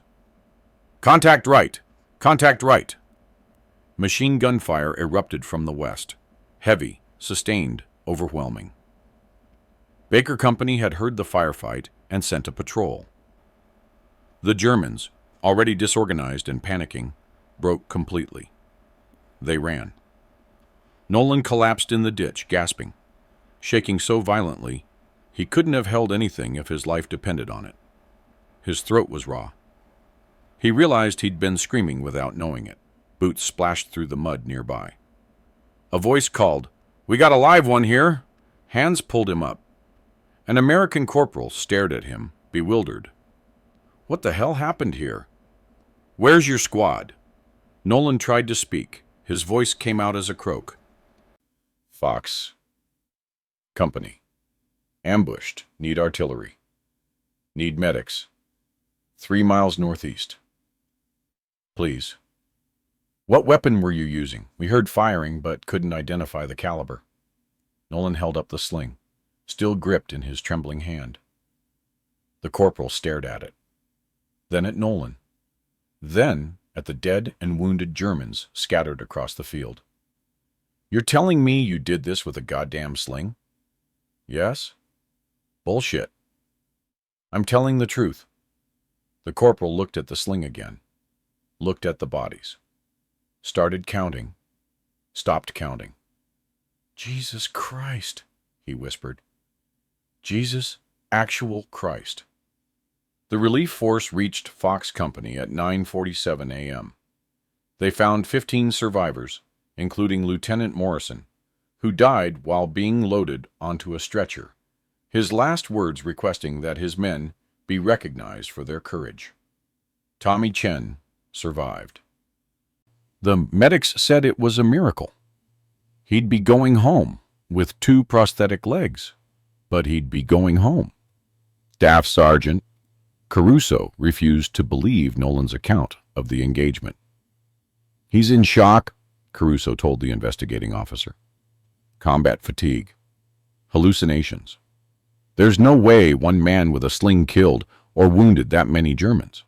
"Contact right! Contact right!" Machine gun fire erupted from the west. Heavy, sustained, overwhelming. Baker Company had heard the firefight and sent a patrol. The Germans, already disorganized and panicking, broke completely. They ran. Nolan collapsed in the ditch, gasping, shaking so violently he couldn't have held anything if his life depended on it. His throat was raw. He realized he'd been screaming without knowing it. Boots splashed through the mud nearby. A voice called, "We got a live one here!" Hands pulled him up. An American corporal stared at him, bewildered. What the hell happened here? "Where's your squad?" Nolan tried to speak. His voice came out as a croak. "Fox Company. Ambushed. Need artillery. Need medics. 3 miles northeast. Please." "What weapon were you using? We heard firing, but couldn't identify the caliber." Nolan held up the sling, still gripped in his trembling hand. The corporal stared at it, then at Nolan, then at the dead and wounded Germans scattered across the field. "You're telling me you did this with a goddamn sling?" "Yes." "Bullshit." "I'm telling the truth." The corporal looked at the sling again, looked at the bodies, started counting, stopped counting. "Jesus Christ," he whispered. "Jesus, actual Christ." The relief force reached Fox Company at 9:47 a.m. They found 15 survivors, including Lieutenant Morrison, who died while being loaded onto a stretcher, his last words requesting that his men be recognized for their courage. Tommy Chen survived. The medics said it was a miracle. He'd be going home with 2 prosthetic legs, but he'd be going home. Staff Sergeant Caruso refused to believe Nolan's account of the engagement. "He's in shock," Caruso told the investigating officer. "Combat fatigue. Hallucinations. There's no way one man with a sling killed or wounded that many Germans."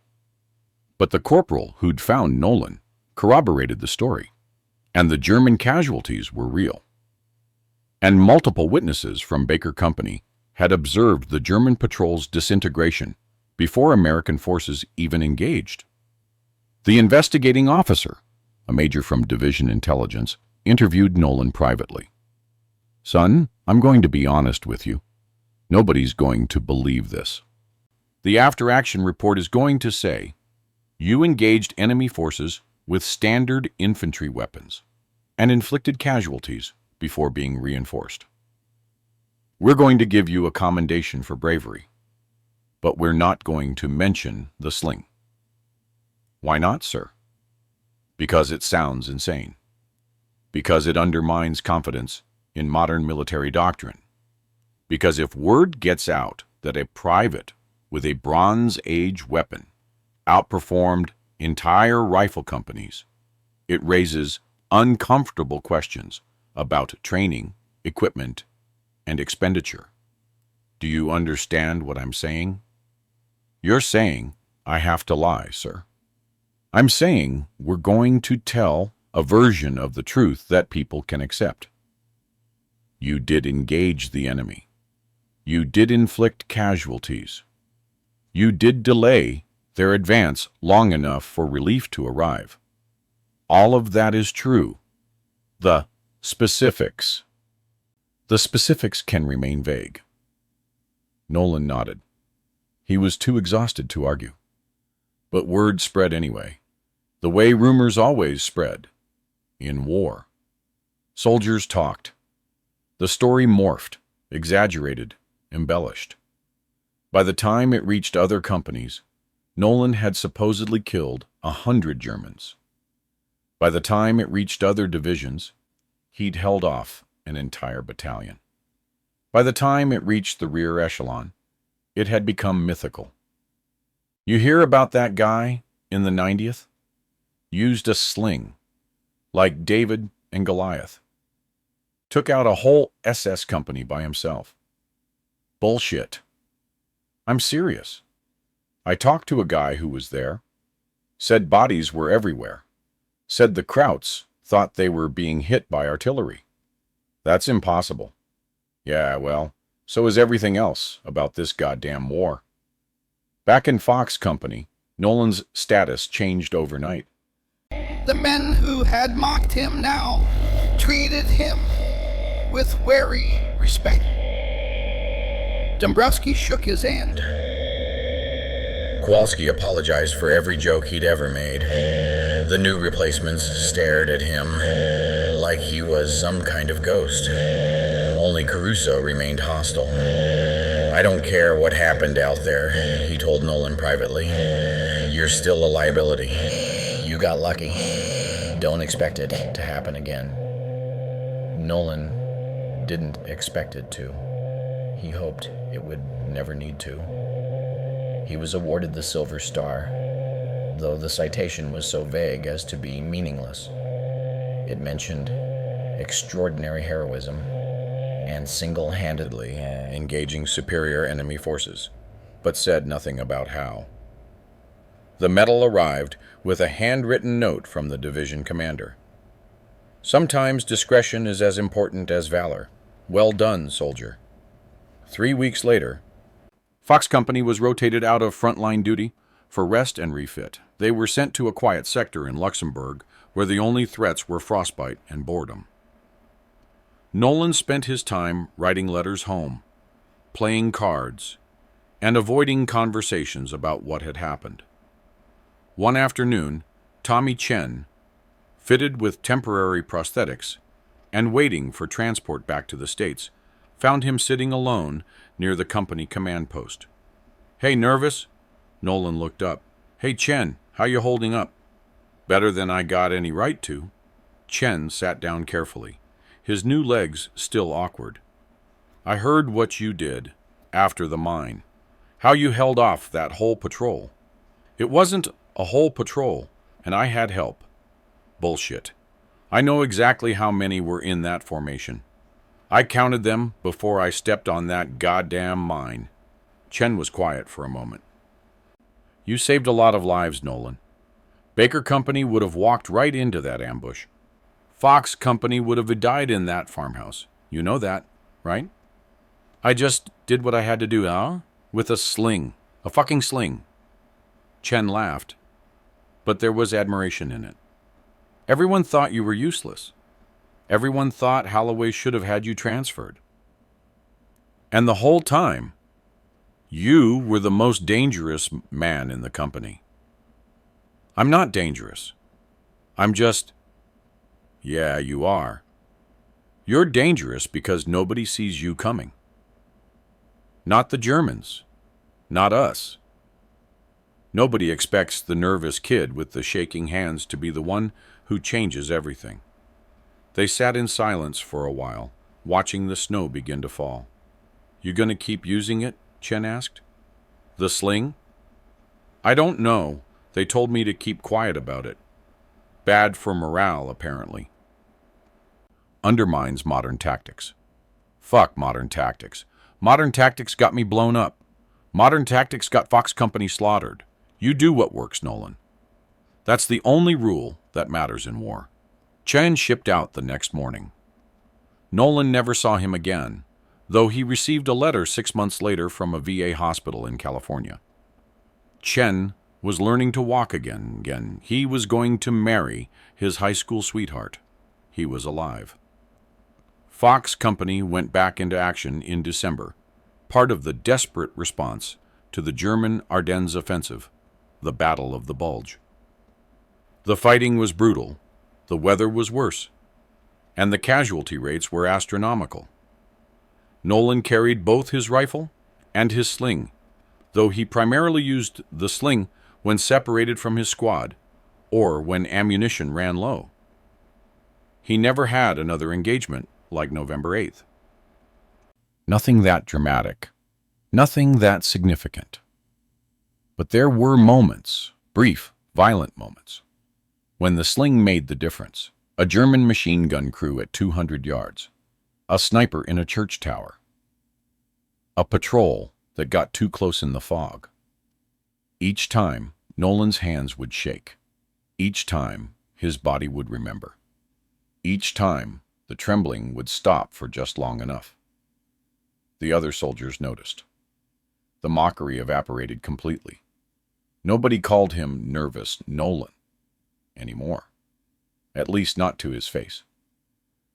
But the corporal who'd found Nolan corroborated the story, and the German casualties were real. And multiple witnesses from Baker Company had observed the German patrol's disintegration before American forces even engaged. The investigating officer, a major from Division Intelligence, interviewed Nolan privately. "Son, I'm going to be honest with you. Nobody's going to believe this. The after-action report is going to say, you engaged enemy forces with standard infantry weapons and inflicted casualties before being reinforced. We're going to give you a commendation for bravery, but we're not going to mention the sling." "Why not, sir?" "Because it sounds insane. Because it undermines confidence in modern military doctrine. Because if word gets out that a private with a Bronze Age weapon outperformed entire rifle companies, it raises uncomfortable questions about training, equipment, and expenditure. Do you understand what I'm saying?" "You're saying I have to lie, sir." "I'm saying we're going to tell a version of the truth that people can accept. You did engage the enemy. You did inflict casualties. You did delay their advance long enough for relief to arrive. All of that is true. The specifics. The specifics can remain vague." Nolan nodded. He was too exhausted to argue. But word spread anyway, the way rumors always spread, in war. Soldiers talked. The story morphed, exaggerated, embellished. By the time it reached other companies, Nolan had supposedly killed 100 Germans. By the time it reached other divisions, he'd held off an entire battalion. By the time it reached the rear echelon, it had become mythical. You hear about that guy in the 90th? Used a sling, like David and Goliath. Took out a whole SS company by himself. Bullshit. I'm serious. I talked to a guy who was there. Said bodies were everywhere. Said the Krauts thought they were being hit by artillery. That's impossible. Yeah, well, so is everything else about this goddamn war. Back in Fox Company, Nolan's status changed overnight. The men who had mocked him now treated him with wary respect. Dombrowski shook his hand. Kowalski apologized for every joke he'd ever made. The new replacements stared at him like he was some kind of ghost. Only Caruso remained hostile. I don't care what happened out there, he told Nolan privately. You're still a liability. You got lucky. Don't expect it to happen again. Nolan didn't expect it to. He hoped it would never need to. He was awarded the Silver Star, though the citation was so vague as to be meaningless. It mentioned extraordinary heroism and single-handedly engaging superior enemy forces, but said nothing about how. The medal arrived with a handwritten note from the division commander. Sometimes discretion is as important as valor. Well done, soldier. 3 weeks later, Fox Company was rotated out of frontline duty for rest and refit. They were sent to a quiet sector in Luxembourg where the only threats were frostbite and boredom. Nolan spent his time writing letters home, playing cards, and avoiding conversations about what had happened. One afternoon, Tommy Chen, fitted with temporary prosthetics and waiting for transport back to the States, found him sitting alone near the company command post. "Hey, nervous?" Nolan looked up. "Hey, Chen, how you holding up?" "Better than I got any right to." Chen sat down carefully, his new legs still awkward. "I heard what you did after the mine, how you held off that whole patrol. It wasn't a whole patrol, and I had help." "Bullshit. I know exactly how many were in that formation. I counted them before I stepped on that goddamn mine." Chen was quiet for a moment. "You saved a lot of lives, Nolan. Baker Company would have walked right into that ambush. Fox Company would have died in that farmhouse. You know that, right? I just did what I had to do, huh? With a sling. A fucking sling." Chen laughed, but there was admiration in it. "Everyone thought you were useless. Everyone thought Holloway should have had you transferred. And the whole time, you were the most dangerous man in the company." "I'm not dangerous. I'm just..." "Yeah, you are. You're dangerous because nobody sees you coming. Not the Germans. Not us. Nobody expects the nervous kid with the shaking hands to be the one who changes everything." They sat in silence for a while, watching the snow begin to fall. "You gonna keep using it?" Chen asked. "The sling?" "I don't know. They told me to keep quiet about it. Bad for morale, apparently." Undermines modern tactics. Fuck modern tactics. Modern tactics got me blown up. Modern tactics got Fox Company slaughtered. You do what works, Nolan. That's the only rule that matters in war. Chen shipped out the next morning. Nolan never saw him again, though he received a letter 6 months later from a VA hospital in California. Chen was learning to walk again. He was going to marry his high school sweetheart. He was alive. Fox Company went back into action in December, part of the desperate response to the German Ardennes offensive, the Battle of the Bulge. The fighting was brutal, the weather was worse, and the casualty rates were astronomical. Nolan carried both his rifle and his sling, though he primarily used the sling when separated from his squad, or when ammunition ran low. He never had another engagement like November 8th. Nothing that dramatic, nothing that significant. But there were moments, brief, violent moments, when the sling made the difference. A German machine gun crew at 200 yards, a sniper in a church tower, a patrol that got too close in the fog. Each time, Nolan's hands would shake. Each time, his body would remember. Each time, the trembling would stop for just long enough. The other soldiers noticed. The mockery evaporated completely. Nobody called him Nervous Nolan anymore. At least not to his face.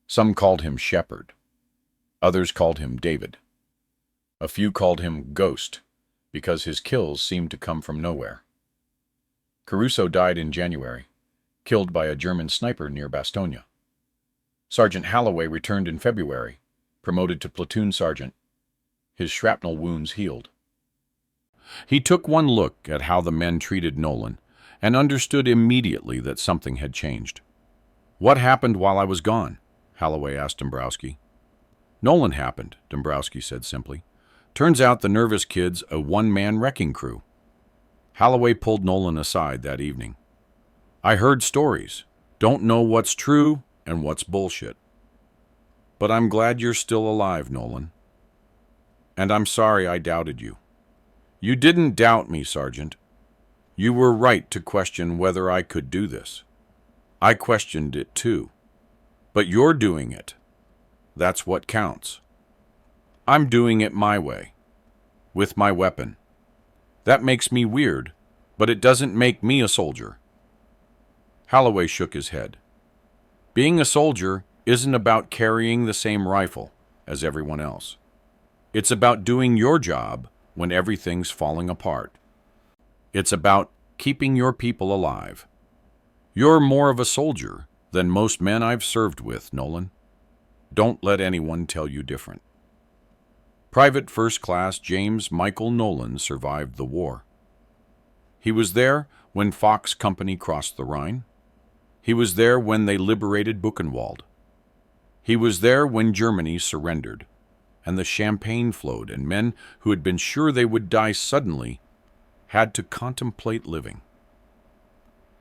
Some called him Shepherd. Others called him David. A few called him Ghost, because his kills seemed to come from nowhere. Caruso died in January, killed by a German sniper near Bastogne. Sergeant Holloway returned in February, promoted to platoon sergeant. His shrapnel wounds healed. He took one look at how the men treated Nolan and understood immediately that something had changed. "What happened while I was gone?" Holloway asked Dombrowski. "Nolan happened," Dombrowski said simply. "Turns out the Nervous Kid's a one-man wrecking crew." Holloway pulled Nolan aside that evening. "I heard stories. Don't know what's true and what's bullshit. But I'm glad you're still alive, Nolan. And I'm sorry I doubted you." "You didn't doubt me, Sergeant. You were right to question whether I could do this. I questioned it too. But you're doing it. That's what counts. I'm doing it my way, with my weapon. That makes me weird, but it doesn't make me a soldier." Holloway shook his head. "Being a soldier isn't about carrying the same rifle as everyone else. It's about doing your job when everything's falling apart. It's about keeping your people alive. You're more of a soldier than most men I've served with, Nolan. Don't let anyone tell you different." Private First Class James Michael Nolan survived the war. He was there when Fox Company crossed the Rhine. He was there when they liberated Buchenwald. He was there when Germany surrendered, and the champagne flowed, and men who had been sure they would die suddenly had to contemplate living.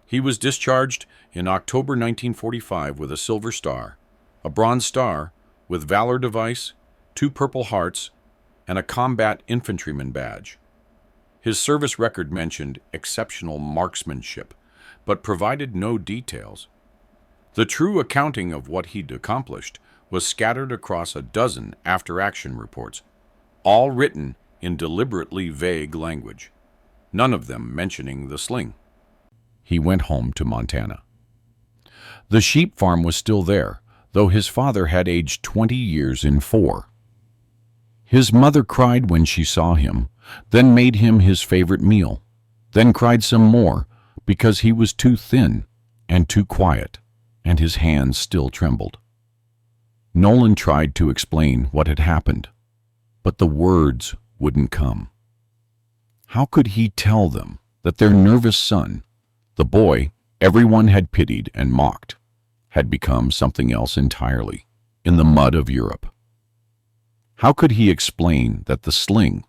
He was discharged in October 1945 with a Silver Star, a Bronze Star with Valor Device, 2 Purple Hearts, and a Combat Infantryman Badge. His service record mentioned exceptional marksmanship, but provided no details. The true accounting of what he'd accomplished was scattered across a dozen after-action reports, all written in deliberately vague language, none of them mentioning the sling. He went home to Montana. The sheep farm was still there, though his father had aged 20 years in 4. His mother cried when she saw him, then made him his favorite meal, then cried some more because he was too thin and too quiet, and his hands still trembled. Nolan tried to explain what had happened, but the words wouldn't come. How could he tell them that their nervous son, the boy everyone had pitied and mocked, had become something else entirely, in the mud of Europe? How could he explain that the sling,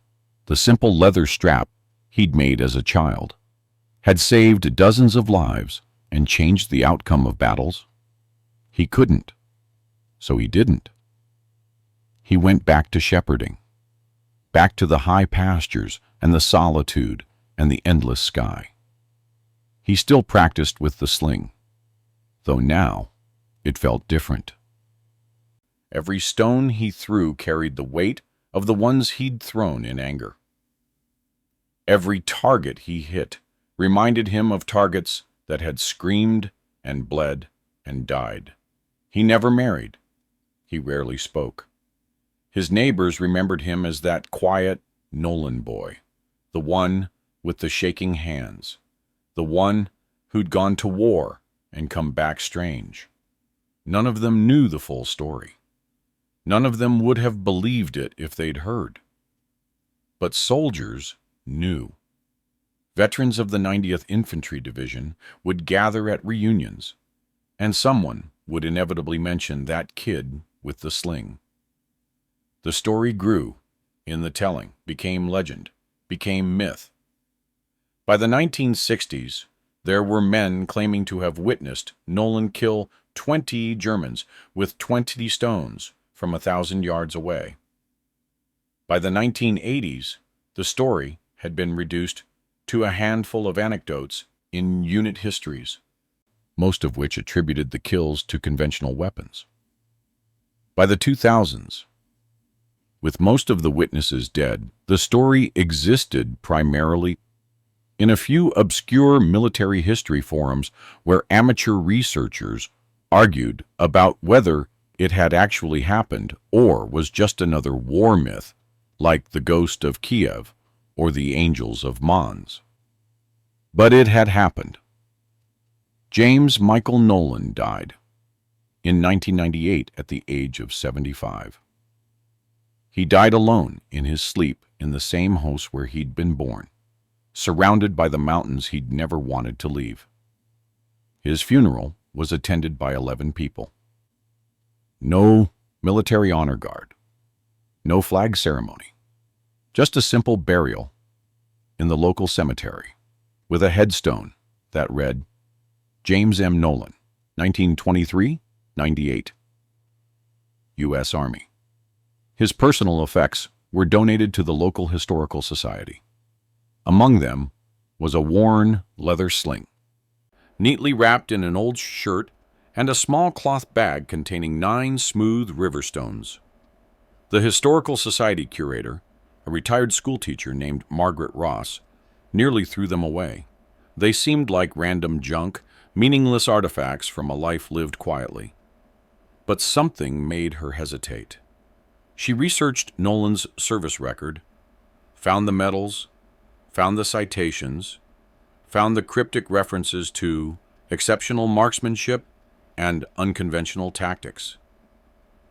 the simple leather strap he'd made as a child, had saved dozens of lives and changed the outcome of battles? He couldn't, so he didn't. He went back to shepherding, back to the high pastures and the solitude and the endless sky. He still practiced with the sling, though now it felt different. Every stone he threw carried the weight of the ones he'd thrown in anger. Every target he hit reminded him of targets that had screamed and bled and died. He never married. He rarely spoke. His neighbors remembered him as that quiet Nolan boy, the one with the shaking hands, the one who'd gone to war and come back strange. None of them knew the full story. None of them would have believed it if they'd heard. But soldiers knew. Veterans of the 90th Infantry Division would gather at reunions, and someone would inevitably mention that kid with the sling. The story grew in the telling, became legend, became myth. By the 1960s, there were men claiming to have witnessed Nolan kill 20 Germans with 20 stones from 1,000 yards away. By the 1980s, the story had been reduced to a handful of anecdotes in unit histories, most of which attributed the kills to conventional weapons. By the 2000s, with most of the witnesses dead, the story existed primarily in a few obscure military history forums where amateur researchers argued about whether it had actually happened or was just another war myth, like the Ghost of Kiev or the Angels of Mons. But it had happened. James Michael Nolan died in 1998 at the age of 75. He died alone in his sleep in the same house where he'd been born, surrounded by the mountains he'd never wanted to leave. His funeral was attended by 11 people. No military honor guard, no flag ceremony, just a simple burial in the local cemetery with a headstone that read, James M. Nolan, 1923-98, U.S. Army. His personal effects were donated to the local historical society. Among them was a worn leather sling, neatly wrapped in an old shirt, and a small cloth bag containing 9 smooth river stones. The Historical Society curator, a retired schoolteacher named Margaret Ross, nearly threw them away. They seemed like random junk, meaningless artifacts from a life lived quietly. But something made her hesitate. She researched Nolan's service record, found the medals, found the citations, found the cryptic references to exceptional marksmanship and unconventional tactics.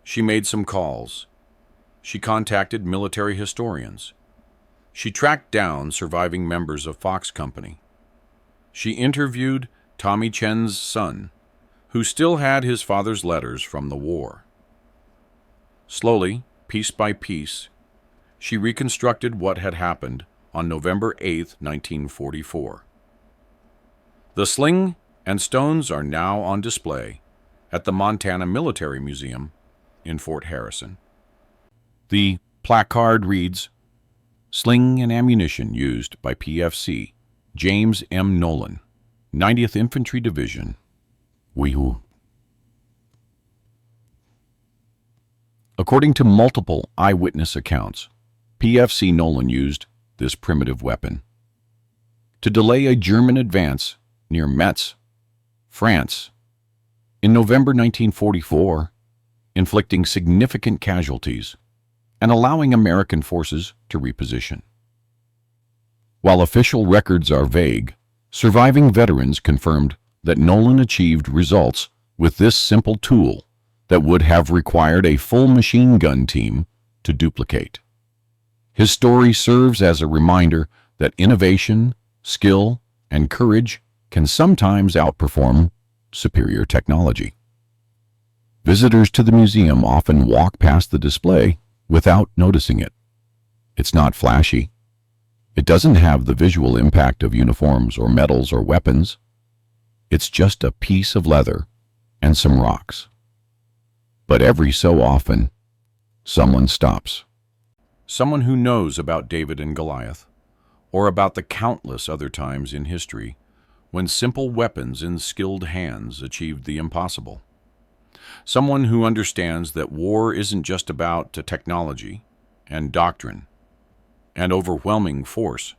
She made some calls. She contacted military historians. She tracked down surviving members of Fox Company. She interviewed Tommy Chen's son, who still had his father's letters from the war. Slowly, piece by piece, she reconstructed what had happened on November 8, 1944. The sling and stones are now on display at the Montana Military Museum in Fort Harrison. The placard reads, Sling and ammunition used by PFC, James M. Nolan, 90th Infantry Division, WWII. According to multiple eyewitness accounts, PFC Nolan used this primitive weapon to delay a German advance near Metz, France, in November 1944, inflicting significant casualties and allowing American forces to reposition. While official records are vague, surviving veterans confirmed that Nolan achieved results with this simple tool that would have required a full machine gun team to duplicate. His story serves as a reminder that innovation, skill, and courage can sometimes outperform superior technology. Visitors to the museum often walk past the display without noticing it. It's not flashy. It doesn't have the visual impact of uniforms or medals or weapons. It's just a piece of leather and some rocks. But every so often, someone stops. Someone who knows about David and Goliath, or about the countless other times in history when simple weapons in skilled hands achieved the impossible. Someone who understands that war isn't just about technology and doctrine and overwhelming force.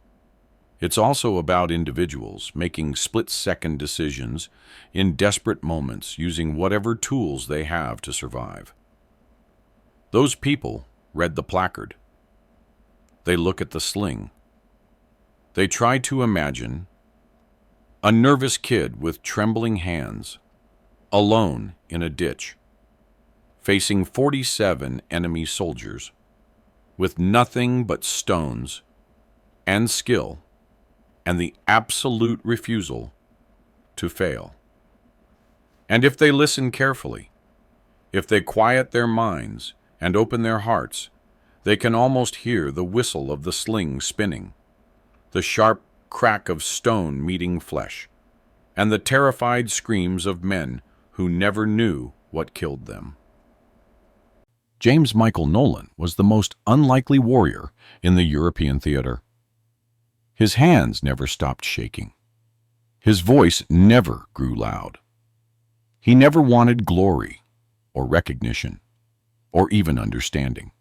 It's also about individuals making split-second decisions in desperate moments using whatever tools they have to survive. Those people read the placard. They look at the sling. They try to imagine a nervous kid with trembling hands, alone in a ditch, facing 47 enemy soldiers, with nothing but stones and skill and the absolute refusal to fail. And if they listen carefully, if they quiet their minds and open their hearts, they can almost hear the whistle of the sling spinning, the sharp crack of stone meeting flesh, and the terrified screams of men who never knew what killed them. James Michael Nolan was the most unlikely warrior in the European theater. His hands never stopped shaking. His voice never grew loud. He never wanted glory or recognition or even understanding.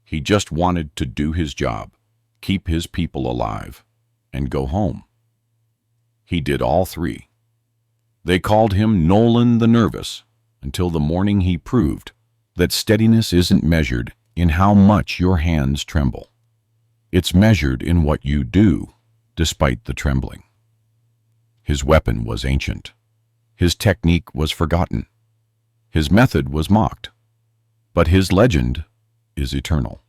He just wanted to do his job, keep his people alive, and go home. He did all three. They called him Nolan the Nervous until the morning he proved that steadiness isn't measured in how much your hands tremble. It's measured in what you do, despite the trembling. His weapon was ancient. His technique was forgotten. His method was mocked. But his legend is eternal.